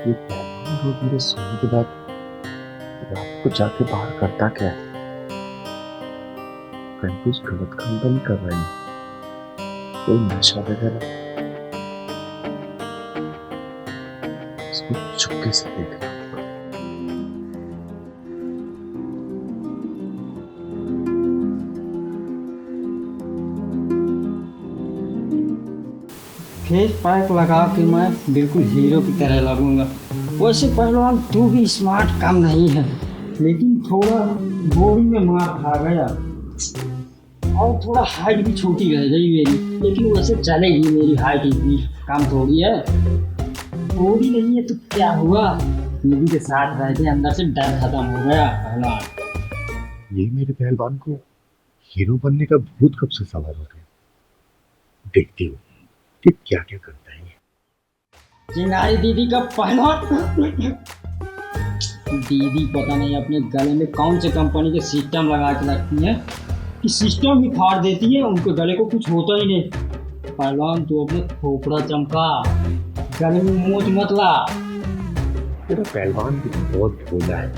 ये पहलवान रोज मेरे सोने के बाद रात को जाके बाहर करता क्या है? कहीं कुछ गलत काम तो नहीं कर रहा है? कोई नशा वगैरह? इसको चुपके से देखना। फेस पैक लगा के मैं बिल्कुल हीरो की तरह लगूंगा। वैसे पहलवान तू भी स्मार्ट काम नहीं है, लेकिन थोड़ा बॉडी में मार खा गया और थोड़ा हाइट भी छोटी रह गई मेरी, लेकिन वैसे चलेगी मेरी हाइट इतनी काम थोड़ी है। बॉडी नहीं है तो क्या हुआ, दीदी के साथ रहते अंदर से डर खत्म हो गया। पहलवान ये मेरे पहलवान को हीरो बनने का भूत कब से सवार हो गया। देखती हूँ कि क्या क्या करता है ये। चिंगारी दीदी का पहलवान। दीदी पता नहीं अपने गले में कौन से कंपनी के सिस्टम लगा के रखती है कि सिस्टम ही फाड़ देती है, उनके गले को कुछ होता ही नहीं। पहलवान तू अपने खोपड़ा चमका, गले में मोच मत ला। तेरा पहलवान भी बहुत भोला है,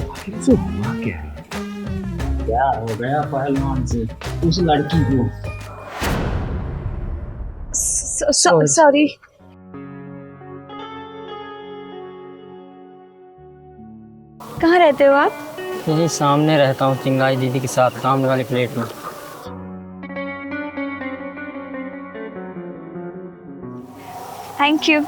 आखिर से हुआ क्या है? क्या हो गया पहलवान से उस लड़की को? सॉरी। कहाँ रहते हो आप? यही सामने रहता हूँ चिंगारी दीदी के साथ, सामने वाली प्लेट में। Thank you.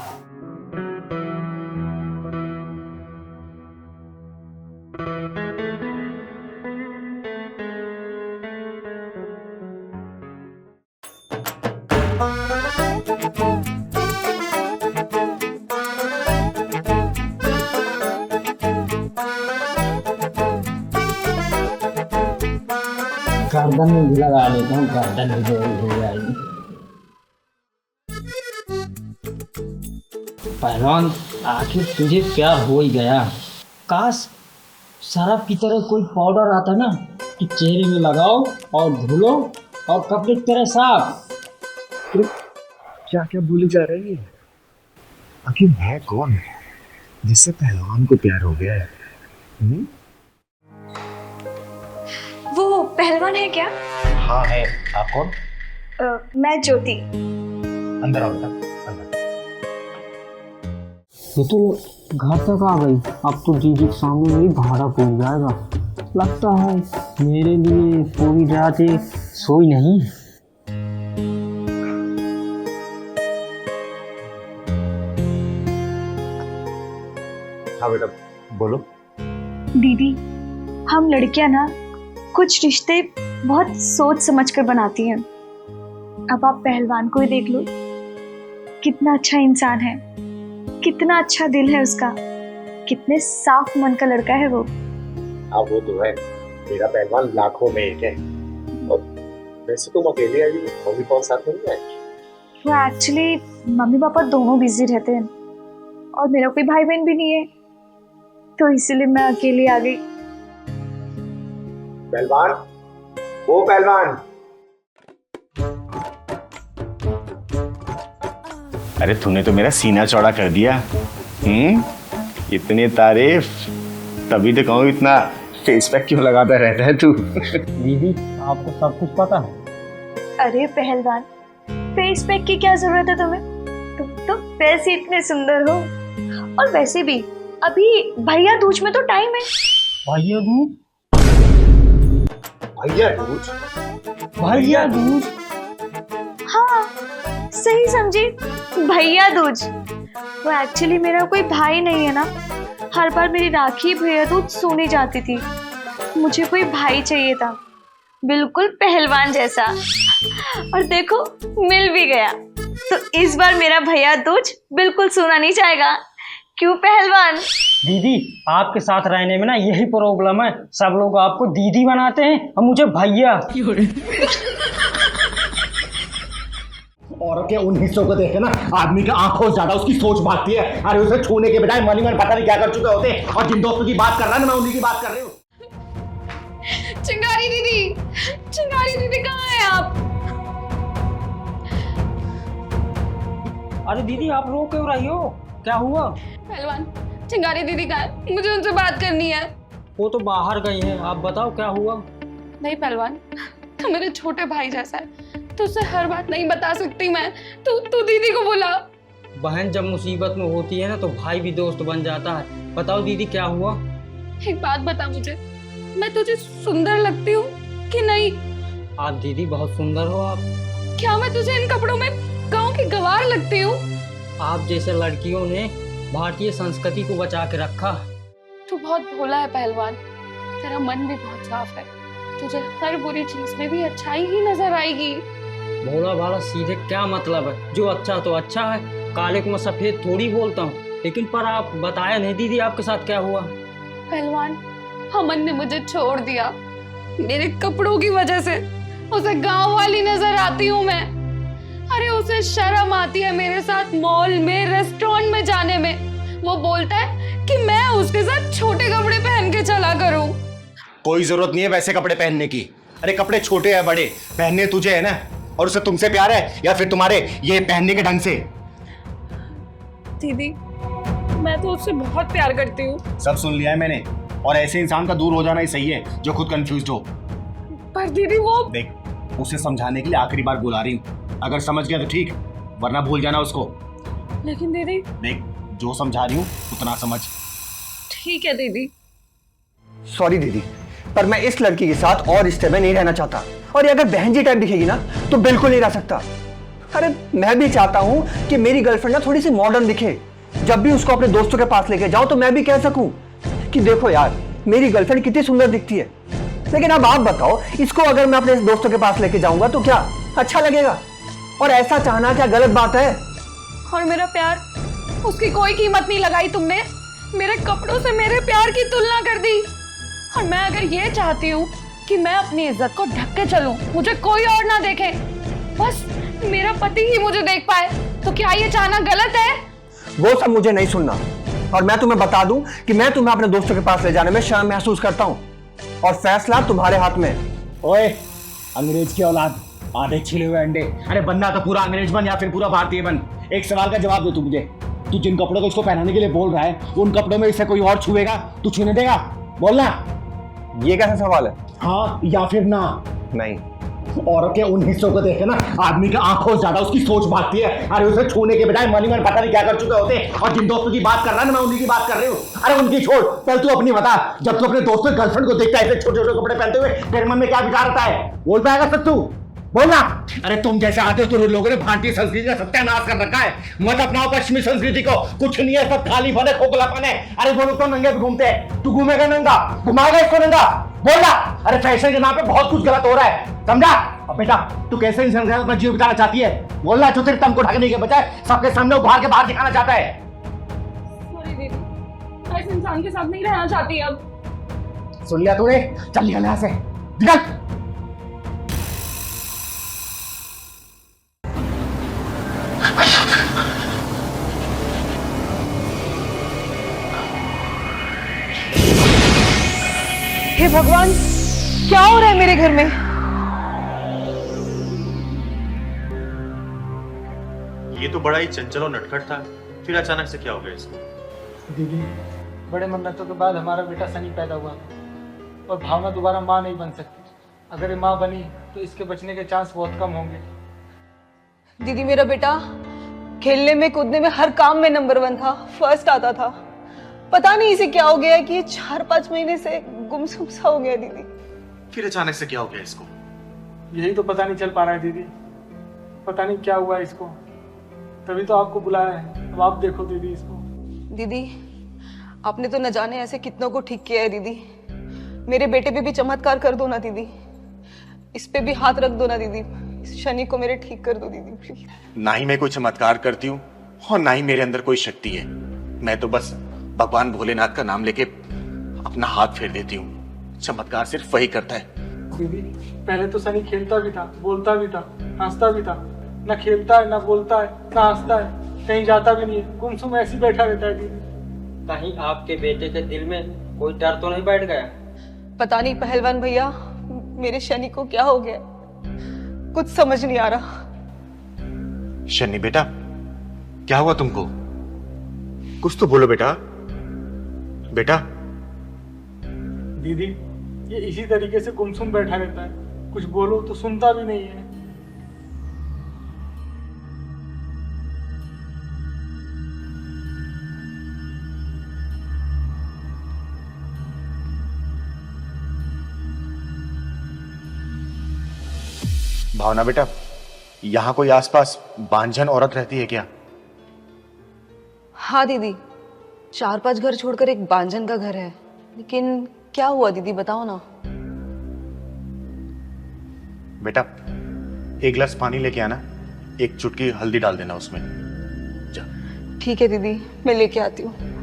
गर्दन में भी लगा लेता हूँ, गर्दन भी हो जाएगी। पहलवान आखिर तुझे प्यार हो ही गया। काश शराब की तरह कोई पाउडर आता ना कि चेहरे में लगाओ और धुलो और कपड़े की तरह साफ। क्या क्या भूले जा रही है? आखिर है कौन जिससे पहलवान को प्यार हो गया है? वो पहलवान है क्या? हाँ है। आप कौन? मैं ज्योति। अंदर आओ बेटा, अंदर। ये तो घर तक आ गई, अब तो दीदी के सामने मेरी भाड़ा पड़ जाएगा। लगता है मेरे लिए पूरी रात सोई नहीं। हाँ बेटा बोलो। दीदी, हम लड़कियां ना कुछ रिश्ते बहुत सोच समझ कर बनाती हैं। अब आप पहलवान को ही देख लो, कितना अच्छा इंसान है, कितना अच्छा दिल है उसका, कितने साफ मन का लड़का है वो। हाँ वो तो है, मेरा पहलवान लाखों में एक है। और वैसे तुम अकेले आई हो, मम्मी पापा साथ में नहीं आए? वो एक्चुअली मम्मी पापा दोनों बिजी रहते हैं और मेरा कोई भाई बहन भी नहीं है, तो इसीलिए मैं अकेली आ गई। पहलवान, वो पहलवान। अरे तूने तो मेरा सीना चौड़ा कर दिया। इतनी तारीफ, तभी तो कहूँ इतना फेस पैक क्यों लगाता रहता है तू? दीदी आपको सब कुछ पता है। अरे पहलवान, फेस पैक की क्या जरूरत है तुम्हें? तुम तो वैसे इतने सुंदर हो, और वैसे भी अभी भैया दूज में तो टाइम है। भैया दूज? भैया दूज? भैया दूज? हाँ सही समझी, भैया दूज। वो एक्चुअली मेरा कोई भाई नहीं है ना, हर बार मेरी राखी भैया दूज सोने जाती थी। मुझे कोई भाई चाहिए था, बिल्कुल पहलवान जैसा, और देखो मिल भी गया। तो इस बार मेरा भैया दूज बिल्कुल सोना नहीं जाएगा, क्यों पहलवान? दीदी आपके साथ रहने में ना यही प्रॉब्लम है, सब लोग आपको दीदी बनाते हैं और मुझे भैया। औरों के उन हिस्सों को देखे ना आदमी की आंखों से ज्यादा उसकी सोच भागती है। अरे उसे छूने के बजाय मन ही मन पता नहीं क्या कर चुके होते हैं। और जिन दोस्तों की बात कर रहा है ना, मैं उन्हीं की बात कर रही हूँ। चिंगारी दीदी, चिंगारी दीदी कहाँ है आप? अरे दीदी आप रो क्यों रही हो? क्या हुआ? पहलवान, चिंगारी दीदी कहाँ है? मुझे उनसे बात करनी है। वो तो बाहर गई हैं। आप बताओ क्या हुआ? नहीं पहलवान, तो मेरे छोटे भाई जैसा है, तो उससे हर बात नहीं बता सकती मैं। तू दीदी को बुला। बहन जब मुसीबत में होती है ना तो भाई भी दोस्त बन जाता है। बताओ दीदी क्या हुआ? एक बात बता मुझे, मैं तुझे सुंदर लगती हूँ कि नहीं? आप दीदी बहुत सुंदर हो। आप क्या मैं तुझे इन कपड़ों में गांव की गंवार लगती हूँ? आप जैसे लड़कियों ने भारतीय संस्कृति को बचा के रखा। तू बहुत भोला है पहलवान, तेरा मन भी बहुत साफ है। तुझे हर बुरी चीज में भी अच्छाई ही नजर आएगी। भोला भाला सीधे क्या मतलब है? जो अच्छा तो अच्छा है, काले को मैं सफेद थोड़ी बोलता हूँ। लेकिन पर आप बताया नहीं दीदी आपके साथ क्या हुआ? पहलवान, अमन ने मुझे छोड़ दिया मेरे कपड़ों की वजह से। उसे गांव वाली नजर आती हूँ मैं। अरे उसे शर्म आती है मेरे साथ मॉल में, रेस्टोरेंट में जाने में। वो बोलता है कि मैं उसके साथ छोटे कपड़े पहन के चला करूं। कोई जरूरत नहीं है वैसे कपड़े पहनने की। अरे कपड़े छोटे या बड़े पहनने तुझे है ना, और उसे तुमसे प्यार है या फिर तुम्हारे ये पहनने के ढंग से? दीदी, मैं तो उससे बहुत प्यार करती हूँ। सब सुन लिया है मैंने, और ऐसे इंसान का दूर हो जाना ही सही है जो खुद कंफ्यूज हो। पर दीदी वो देख, उसे समझाने के लिए आखिरी बार बुला रही हूँ। अगर समझ गया तो ठीक, वरना भूल जाना उसको। लेकिन दीदी। देख, जो समझा रही हूँ उतना समझ। ठीक है दीदी। सॉरी दीदी, पर मैं इस लड़की के साथ और रिश्ते में नहीं रहना चाहता। और ये अगर बहन जी टाइप दिखेगी ना तो बिल्कुल नहीं रह सकता। अरे मैं भी चाहता हूँ कि मेरी गर्लफ्रेंड ना थोड़ी सी मॉडर्न दिखे। जब भी उसको अपने दोस्तों के पास लेके जाऊं तो मैं भी कह सकूं कि देखो यार, मेरी गर्लफ्रेंड कितनी सुंदर दिखती है। लेकिन अब आप बताओ, इसको अगर मैं अपने दोस्तों के पास लेके जाऊंगा तो क्या अच्छा लगेगा? और ऐसा चाहना क्या गलत बात है? और मेरा प्यार, उसकी कोई कीमत नहीं लगाई तुमने। मेरे कपड़ों से मेरे प्यार की तुलना कर दी। और मैं अगर ये चाहती हूँ कि मैं अपनी इज्जत को ढक के चलूं, मुझे कोई और ना देखे, बस मेरा पति ही मुझे देख पाए, तो क्या ये चाहना गलत है? वो सब मुझे नहीं सुनना। और मैं तुम्हें बता दूं कि मैं तुम्हें अपने दोस्तों के पास ले जाने में शर्म महसूस करता हूं, और फैसला तुम्हारे हाथ में। ओए, अंग्रेज की औलाद, आधे छिले हुए अंडे। अरे बनना तो पूरा अंग्रेज बन या फिर पूरा भारतीय बन। एक सवाल का जवाब दे तू मुझे। तू जिन कपड़ों को इसको पहनाने के लिए बोल रहा है, उन कपड़ों में इसे कोई और छुएगा? तू छूने देगा? बोलना। ये कैसा सवाल है? हाँ या फिर ना? नहीं। औरत के उन हिस्सों को देख के ना आदमी का आंखों से ज्यादा उसकी सोच भागती है। अरे उसे छूने के बजाय मन पता नहीं क्या कर चुके होते। और जिन दोस्तों की बात कर रहा है ना, मैं उन्हीं की बात कर रही हूँ। अरे उनकी छोड़, पहले तू अपनी बता। जब तू अपने दोस्तों की गर्लफ्रेंड को देखता है ऐसे छोटे छोटे कपड़े पहनते हुए, तेरे मन में क्या विचार आता है? बोल पाएगा सच तू? बोलना। अरे तुम जैसे आते हो तो लोगों ने भारतीय संस्कृति का सत्यानाश कर रखा है। मत अपनाओ पश्चिमी संस्कृति को। कुछ नहीं है, सब खाली फन है, खोखलापन है। अरे वो लोग तो नंगे भी घूमते हैं, तू घूमेगा नंगा? घुमाएगा इसको नंगा? बोलना। अरे फैशन के नाम पे बहुत कुछ गलत हो रहा है, समझा? अब बेटा, तू कैसे इंसान के साथ अपना जीवन बिताना चाहती है? बोलना। जो तेरे तम को ढकने के बजाय सबके सामने उभार के बाहर दिखाना चाहता है। सॉरी दीदी, मैं इस इंसान के साथ नहीं रहना चाहती अब। सुन लिया तूने? चल निकल यहाँ से, निकल। हे भगवान, क्या हो रहा है मेरे घर में? ये तो बड़ा ही चंचल और नटखट था, फिर अचानक से क्या हो गया इसको? दीदी, बड़े मन्नतों के बाद हमारा बेटा सनी पैदा हुआ और भावना दोबारा माँ नहीं बन सकती। अगर ये माँ बनी तो इसके बचने के चांस बहुत कम होंगे। दीदी, मेरा बेटा खेलने में कूदने में हर काम में नंबर 1 था, फर्स्ट आता था। पता नहीं इसे क्या हो गया है कि ये 4-5 महीने से गुमसुम सा हो गया दीदी। फिर अचानक से क्या हो गया इसको? यही तो पता नहीं चल पा रहा है दीदी, पता नहीं क्या हुआ इसको। तभी तो आपको बुलाया है, अब आप देखो दीदी इसको। दीदी, आपने तो न जाने ऐसे कितनों को ठीक किया है दीदी। मेरे बेटे पे भी चमत्कार कर दो ना दीदी, इस पे भी हाथ रख दो ना दीदी। इस शनि को मेरे ठीक कर दो दीदी, प्लीज। ना ही मैं कोई चमत्कार करती हूँ और ना ही मेरे अंदर कोई शक्ति है। मैं तो बस भगवान भोलेनाथ का नाम लेके अपना हाथ फेर देती हूँ। चमत्कार सिर्फ वही करता है। दीदी, पहले तो सनी खेलता भी था, बोलता भी था, हंसता भी था। ना खेलता है, ना बोलता है, ना हंसता है, कहीं जाता भी नहीं है, गुमसुम ऐसे बैठा रहता है दीदी। कहीं आपके बेटे के दिल में कोई डर तो नहीं बैठ गया? पता नहीं पहलवान भैया, मेरे शनि को क्या हो गया, कुछ समझ नहीं आ रहा। शनि बेटा, क्या हुआ तुमको? कुछ तो बोलो बेटा। बेटा दीदी ये इसी तरीके से गुमसुम बैठा रहता है, कुछ बोलो तो सुनता भी नहीं है। भावना बेटा, यहाँ कोई आसपास बांझन औरत रहती है क्या? हाँ दीदी, 4-5 घर छोड़कर एक बांझन का घर है, लेकिन क्या हुआ दीदी बताओ ना। बेटा एक गिलास पानी लेके आना, एक चुटकी हल्दी डाल देना उसमें। जा। ठीक है दीदी, मैं लेके आती हूँ।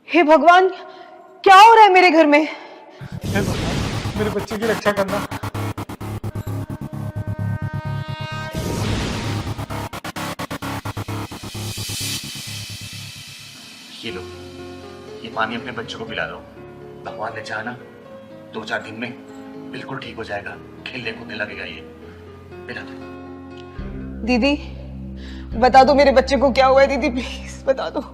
हे भगवान, क्या हो रहा है मेरे घर में? हे भगवान, मेरे बच्चे की रक्षा करना। ये लो, ये पानी अपने बच्चों को पिला दो। भगवान ने चाहा ना 2-4 दिन में बिल्कुल ठीक हो जाएगा, खेलने कूदने लगेगा ये। पिला दो। दीदी बता दो मेरे बच्चे को क्या हुआ है, दीदी प्लीज बता दो।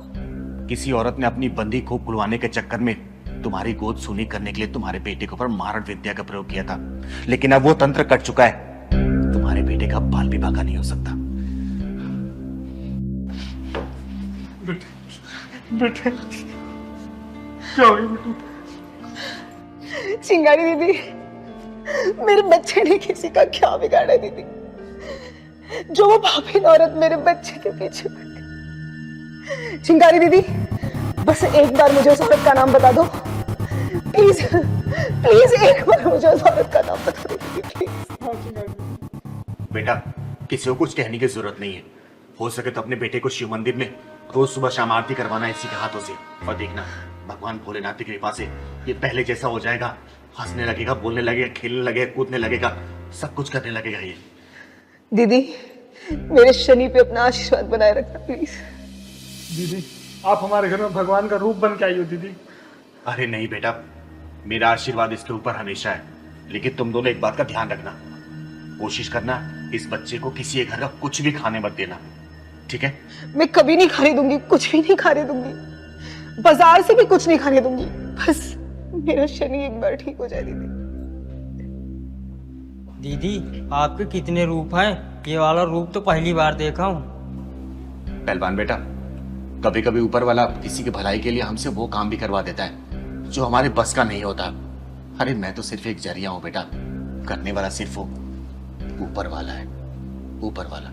किसी औरत ने अपनी बंदी को खुलवाने के चक्कर में तुम्हारी गोद सूनी करने के लिए तुम्हारे बेटे के ऊपर मारण विद्या का प्रयोग किया था, लेकिन अब वो तंत्र कट चुका है। तुम्हारे बेटे का बाल विवाह नहीं हो सकता। बेटे क्या हो गया बेटे? चिंगारी दीदी, मेरे बच्चे ने किसी का क्या बिगाड़ा दीदी, जो वो पापी औरत मेरे बच्चे के पीछे पड़ गई। चिंगारी दीदी, बस एक बार मुझे उस औरत का नाम बता दो प्लीज, प्लीज एक बार मुझे उस औरत का नाम बता दो दीदी प्लीज। बेटा किसी को कुछ कहने की जरूरत नहीं है। हो सके तो अपने बेटे को शिव मंदिर में रोज सुबह शाम आरती करवाना इसी के हाथों से, और देखना भगवान भोलेनाथ की कृपा से ये पहले जैसा हो जाएगा। हंसने लगेगा, बोलने लगेगा, खेलने लगेगा, कूदने लगेगा, सब कुछ करने लगेगा ये। दीदी मेरे शनि पे अपना आशीर्वाद बनाए रखना प्लीज। दीदी आप हमारे घर में भगवान का रूप बन के आई हो दीदी। अरे नहीं बेटा, मेरा आशीर्वाद इसके ऊपर हमेशा है, लेकिन तुम दोनों एक बात का ध्यान रखना, कोशिश करना इस बच्चे को किसी एक घर का कुछ भी खाने मत देना, ठीक है? मैं कभी नहीं खाने दूंगी, कुछ भी नहीं खाने दूंगी, बाजार से भी कुछ नहीं खाने दूंगी, बस मेरा शनि एक बार ठीक हो जाए दीदी। दीदी आपके कितने रूप हैं? ये वाला रूप तो पहली बार देखा हूँ। पहलवान बेटा, कभी कभी ऊपर वाला किसी की भलाई के लिए हमसे वो काम भी करवा देता है जो हमारे बस का नहीं होता। अरे मैं तो सिर्फ एक जरिया हूं बेटा, करने वाला सिर्फ वो ऊपर वाला है, ऊपर वाला।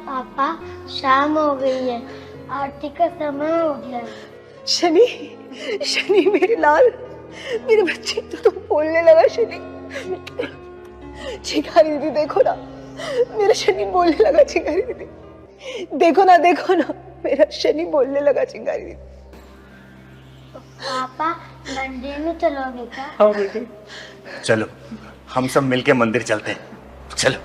पापा शाम हो गई है, आरती का समय हो गया है। शनि, शनि मेरे लाल, मेरे बच्चे तो बोलने लगा शनि। चिंगारी दीदी देखो ना, मेरा शनि बोलने लगा। चिंगारी दीदी देखो ना, देखो ना, मेरा शनि बोलने लगा। चिंगारी दीदी पापा मंदिर में चलोगे क्या? हाँ बेटे चलो हम सब मिलके मंदिर चलते हैं, चलो।